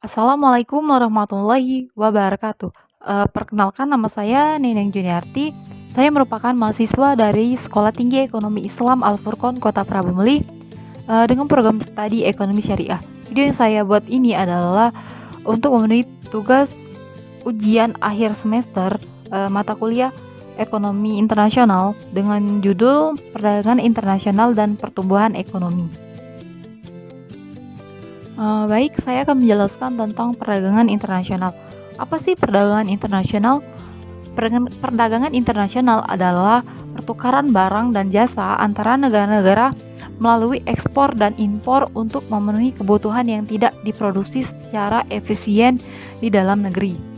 Assalamualaikum warahmatullahi wabarakatuh. Perkenalkan nama saya Neneng Juniarti. Saya merupakan mahasiswa dari Sekolah Tinggi Ekonomi Islam Al-Furqon Kota Prabu Muli dengan program studi Ekonomi Syariah. Video yang saya buat ini adalah untuk memenuhi tugas ujian akhir semester mata kuliah Ekonomi Internasional dengan judul Perdagangan Internasional dan Pertumbuhan Ekonomi. Baik, saya akan menjelaskan tentang perdagangan internasional. Apa sih perdagangan internasional? Perdagangan internasional adalah pertukaran barang dan jasa antara negara-negara melalui ekspor dan impor untuk memenuhi kebutuhan yang tidak diproduksi secara efisien di dalam negeri.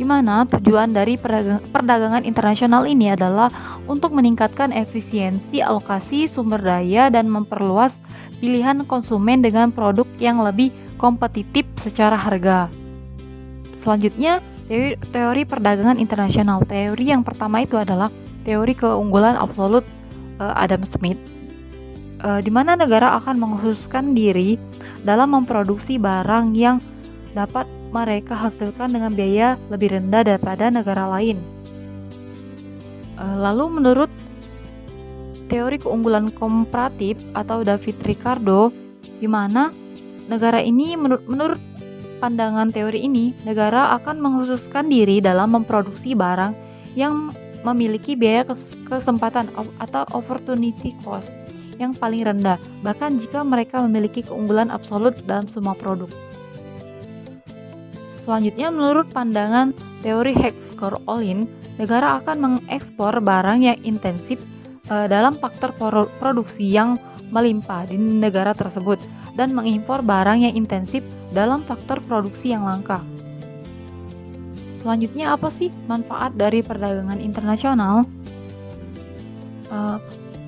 Di mana tujuan dari perdagangan internasional ini adalah untuk meningkatkan efisiensi alokasi sumber daya dan memperluas pilihan konsumen dengan produk yang lebih kompetitif secara harga. Selanjutnya, teori perdagangan internasional. Teori yang pertama itu adalah teori keunggulan absolut Adam Smith, di mana negara akan mengkhususkan diri dalam memproduksi barang yang dapat mereka hasilkan dengan biaya lebih rendah daripada negara lain. Lalu menurut teori keunggulan komparatif atau David Ricardo, di mana negara ini menurut pandangan teori ini, negara akan mengkhususkan diri dalam memproduksi barang yang memiliki biaya kesempatan atau opportunity cost yang paling rendah, bahkan jika mereka memiliki keunggulan absolut dalam semua produk. Selanjutnya, menurut pandangan teori Hexker-Ohlin, negara akan mengekspor barang yang intensif dalam faktor produksi yang melimpah di negara tersebut dan mengimpor barang yang intensif dalam faktor produksi yang langka. Selanjutnya, apa sih manfaat dari perdagangan internasional?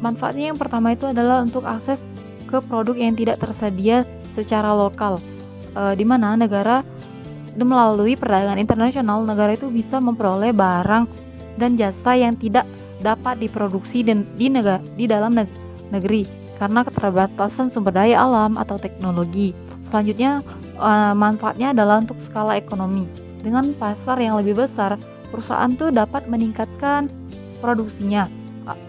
Manfaatnya yang pertama itu adalah untuk akses ke produk yang tidak tersedia secara lokal, di mana negara melalui perdagangan internasional, negara itu bisa memperoleh barang dan jasa yang tidak dapat diproduksi di dalam negeri karena keterbatasan sumber daya alam atau teknologi. Selanjutnya, manfaatnya adalah untuk skala ekonomi. Dengan pasar yang lebih besar, perusahaan tuh dapat meningkatkan produksinya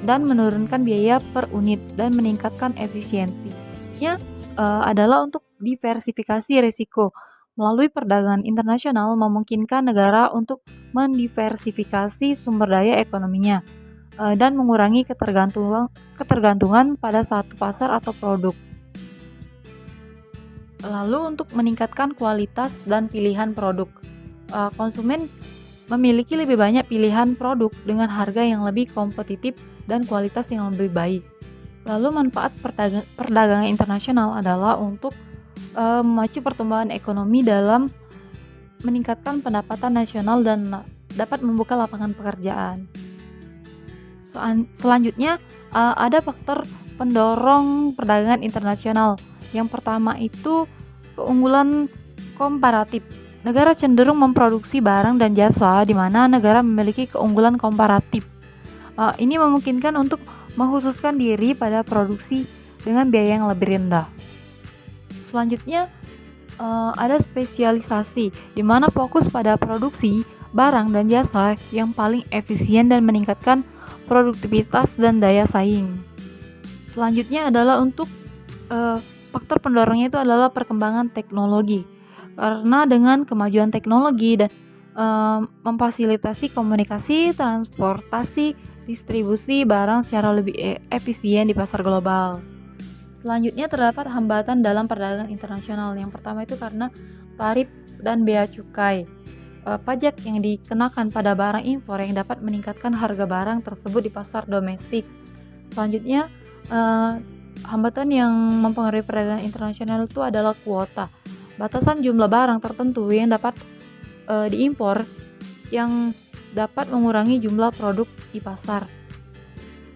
dan menurunkan biaya per unit dan meningkatkan efisiensinya. Adalah untuk diversifikasi risiko. Melalui perdagangan internasional memungkinkan negara untuk mendiversifikasi sumber daya ekonominya dan mengurangi ketergantungan pada satu pasar atau produk. Lalu untuk meningkatkan kualitas dan pilihan produk, konsumen memiliki lebih banyak pilihan produk dengan harga yang lebih kompetitif dan kualitas yang lebih baik. Lalu manfaat perdagangan internasional adalah untuk memacu pertumbuhan ekonomi dalam meningkatkan pendapatan nasional dan dapat membuka lapangan pekerjaan. Selanjutnya, ada faktor pendorong perdagangan internasional. Yang pertama itu keunggulan komparatif. Negara cenderung memproduksi barang dan jasa di mana negara memiliki keunggulan komparatif. Ini memungkinkan untuk mengkhususkan diri pada produksi dengan biaya yang lebih rendah. Selanjutnya, ada spesialisasi di mana fokus pada produksi barang dan jasa yang paling efisien dan meningkatkan produktivitas dan daya saing. Selanjutnya adalah untuk faktor pendorongnya itu adalah perkembangan teknologi, karena dengan kemajuan teknologi dan memfasilitasi komunikasi, transportasi, distribusi barang secara lebih efisien di pasar global. Selanjutnya, terdapat hambatan dalam perdagangan internasional. Yang pertama itu karena tarif dan bea cukai. Pajak yang dikenakan pada barang impor yang dapat meningkatkan harga barang tersebut di pasar domestik. Selanjutnya, hambatan yang mempengaruhi perdagangan internasional itu adalah kuota. Batasan jumlah barang tertentu yang dapat diimpor yang dapat mengurangi jumlah produk di pasar.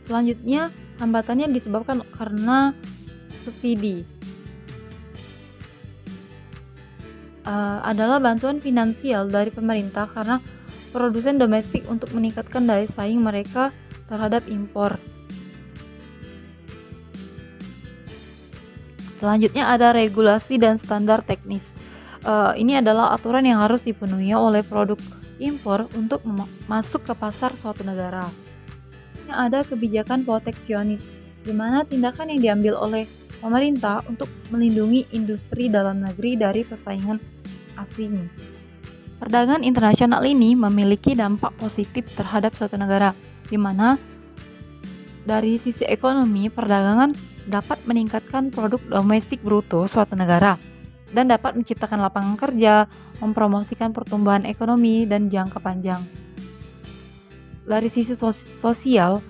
Selanjutnya, hambatannya disebabkan karena subsidi. Adalah bantuan finansial dari pemerintah karena produsen domestik untuk meningkatkan daya saing mereka terhadap impor. Selanjutnya ada regulasi dan standar teknis. Ini adalah aturan yang harus dipenuhi oleh produk impor untuk masuk ke pasar suatu negara. Ini ada kebijakan proteksionis, di mana tindakan yang diambil oleh pemerintah untuk melindungi industri dalam negeri dari persaingan asing. Perdagangan internasional ini memiliki dampak positif terhadap suatu negara, di mana dari sisi ekonomi, perdagangan dapat meningkatkan produk domestik bruto suatu negara dan dapat menciptakan lapangan kerja, mempromosikan pertumbuhan ekonomi dan jangka panjang. Dari sisi sosial,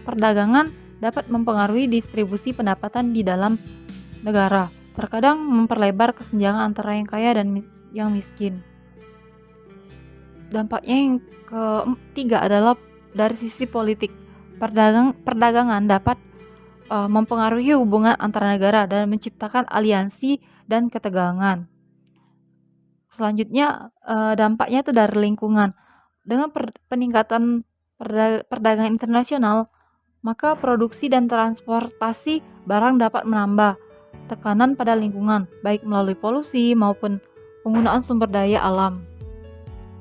perdagangan dapat mempengaruhi distribusi pendapatan di dalam negara, terkadang memperlebar kesenjangan antara yang kaya dan yang miskin. Dampaknya yang ketiga adalah dari sisi politik. Perdagangan dapat mempengaruhi hubungan antara negara dan menciptakan aliansi dan ketegangan. Selanjutnya dampaknya itu dari lingkungan. Dengan peningkatan perdagangan internasional, maka produksi dan transportasi barang dapat menambah tekanan pada lingkungan, baik melalui polusi maupun penggunaan sumber daya alam.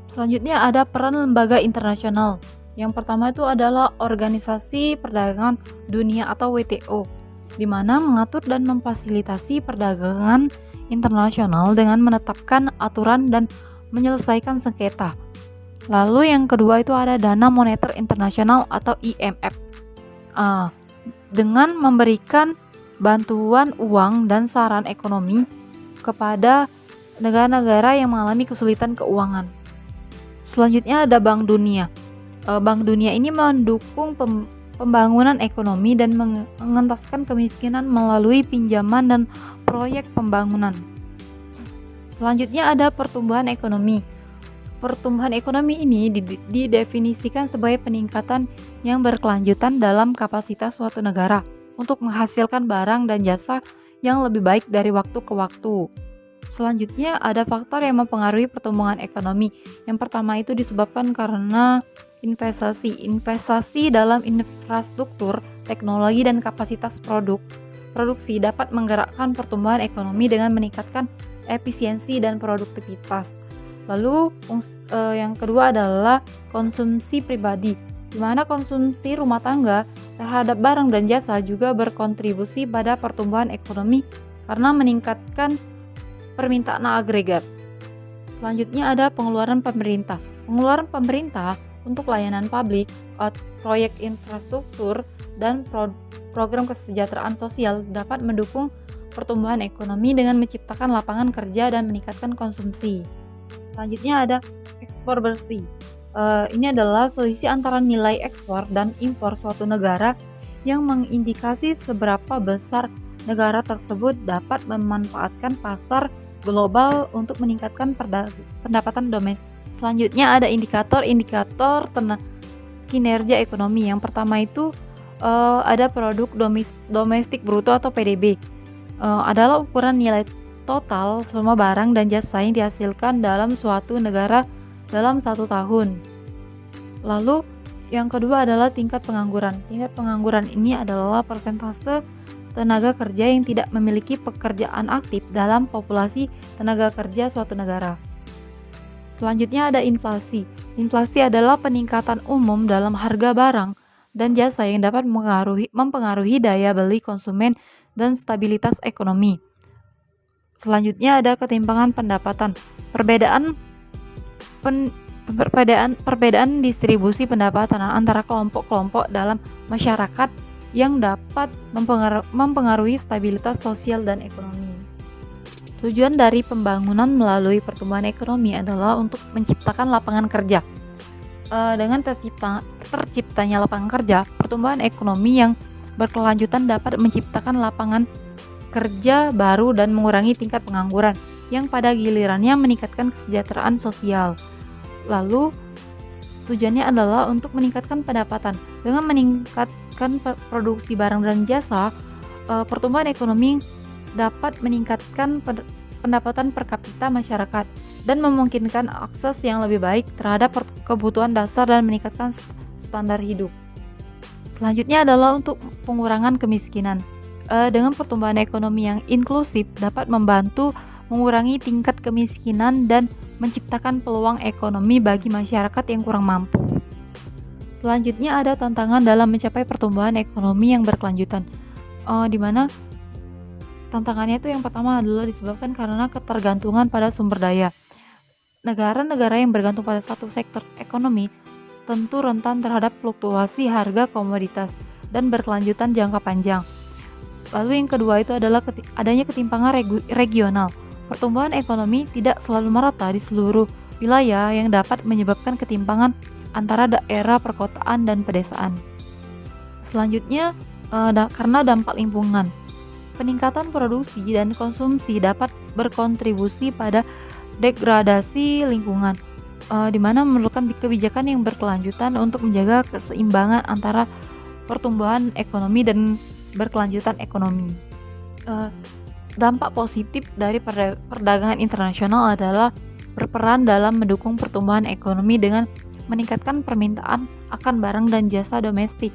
Selanjutnya ada peran lembaga internasional. Yang pertama itu adalah Organisasi Perdagangan Dunia atau WTO, di mana mengatur dan memfasilitasi perdagangan internasional dengan menetapkan aturan dan menyelesaikan sengketa. Lalu yang kedua itu ada Dana Moneter Internasional atau IMF, dengan memberikan bantuan uang dan saran ekonomi kepada negara-negara yang mengalami kesulitan keuangan. Selanjutnya ada Bank Dunia. Bank Dunia ini mendukung pembangunan ekonomi dan mengentaskan kemiskinan melalui pinjaman dan proyek pembangunan. Selanjutnya ada pertumbuhan ekonomi. Pertumbuhan ekonomi ini didefinisikan sebagai peningkatan yang berkelanjutan dalam kapasitas suatu negara untuk menghasilkan barang dan jasa yang lebih baik dari waktu ke waktu. Selanjutnya ada faktor yang mempengaruhi pertumbuhan ekonomi. Yang pertama itu disebabkan karena investasi dalam infrastruktur, teknologi dan kapasitas produksi dapat menggerakkan pertumbuhan ekonomi dengan meningkatkan efisiensi dan produktivitas. Lalu yang kedua adalah konsumsi pribadi, di mana konsumsi rumah tangga terhadap barang dan jasa juga berkontribusi pada pertumbuhan ekonomi karena meningkatkan permintaan agregat. Selanjutnya ada pengeluaran pemerintah. Pengeluaran pemerintah untuk layanan publik, proyek infrastruktur, dan program kesejahteraan sosial dapat mendukung pertumbuhan ekonomi dengan menciptakan lapangan kerja dan meningkatkan konsumsi. Selanjutnya ada ekspor bersih. Ini adalah selisih antara nilai ekspor dan impor suatu negara yang mengindikasi seberapa besar negara tersebut dapat memanfaatkan pasar global untuk meningkatkan pendapatan domestik. Selanjutnya ada indikator kinerja ekonomi. Yang pertama itu ada produk domestik bruto atau PDB. Adalah ukuran nilai total semua barang dan jasa yang dihasilkan dalam suatu negara dalam 1 tahun. Lalu yang kedua adalah tingkat pengangguran. Tingkat pengangguran ini adalah persentase tenaga kerja yang tidak memiliki pekerjaan aktif dalam populasi tenaga kerja suatu negara. Selanjutnya ada inflasi. Inflasi adalah peningkatan umum dalam harga barang dan jasa yang dapat mempengaruhi daya beli konsumen dan stabilitas ekonomi. Selanjutnya ada ketimpangan pendapatan. Perbedaan distribusi pendapatan antara kelompok-kelompok dalam masyarakat yang dapat mempengaruhi stabilitas sosial dan ekonomi. Tujuan dari pembangunan melalui pertumbuhan ekonomi adalah untuk menciptakan lapangan kerja. Dengan terciptanya lapangan kerja, pertumbuhan ekonomi yang berkelanjutan dapat menciptakan lapangan kerja baru dan mengurangi tingkat pengangguran yang pada gilirannya meningkatkan kesejahteraan sosial. Lalu tujuannya adalah untuk meningkatkan pendapatan. Dengan meningkatkan produksi barang dan jasa, pertumbuhan ekonomi dapat meningkatkan pendapatan per kapita masyarakat dan memungkinkan akses yang lebih baik terhadap kebutuhan dasar dan meningkatkan standar hidup. Selanjutnya adalah untuk pengurangan kemiskinan. Dengan pertumbuhan ekonomi yang inklusif dapat membantu mengurangi tingkat kemiskinan dan menciptakan peluang ekonomi bagi masyarakat yang kurang mampu. Selanjutnya ada tantangan dalam mencapai pertumbuhan ekonomi yang berkelanjutan, di mana tantangannya itu yang pertama adalah disebabkan karena ketergantungan pada sumber daya. Negara-negara yang bergantung pada satu sektor ekonomi tentu rentan terhadap fluktuasi harga komoditas dan berkelanjutan jangka panjang. Lalu yang kedua itu adalah adanya ketimpangan regional. Pertumbuhan ekonomi tidak selalu merata di seluruh wilayah yang dapat menyebabkan ketimpangan antara daerah perkotaan dan pedesaan. Selanjutnya, karena dampak lingkungan. Peningkatan produksi dan konsumsi dapat berkontribusi pada degradasi lingkungan, di mana memerlukan kebijakan yang berkelanjutan untuk menjaga keseimbangan antara pertumbuhan ekonomi dan berkelanjutan ekonomi. Dampak positif dari perdagangan internasional adalah berperan dalam mendukung pertumbuhan ekonomi dengan meningkatkan permintaan akan barang dan jasa domestik.